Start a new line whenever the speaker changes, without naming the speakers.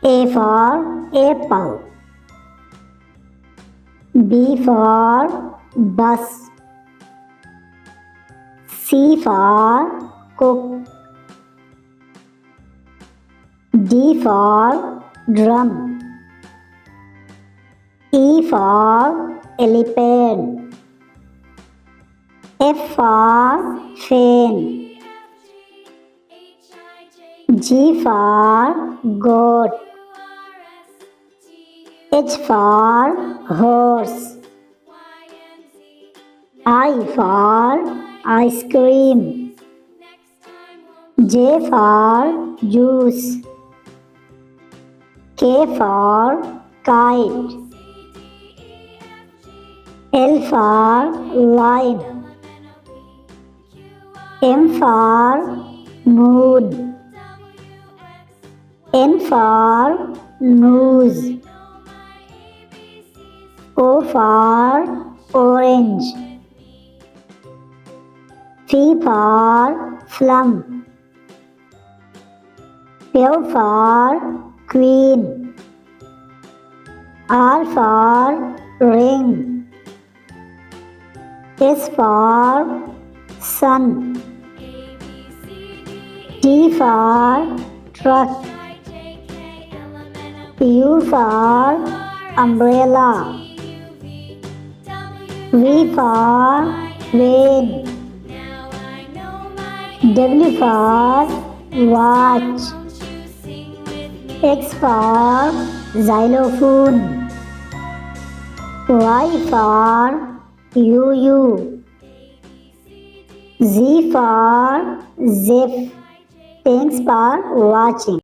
A for apple. B for bus. C for cook. D for drum. E for elephant. F for fan. G for goat. H for horse. I for ice cream. J for juice. K for kite. L for line. M for moon. N for nose. O for orange. P for plum. Q for queen. R for ring. S for sun. T for truck. U for umbrella. V for van. W for watch. X for xylophone. Y for UU. Z for zip. Thanks for watching.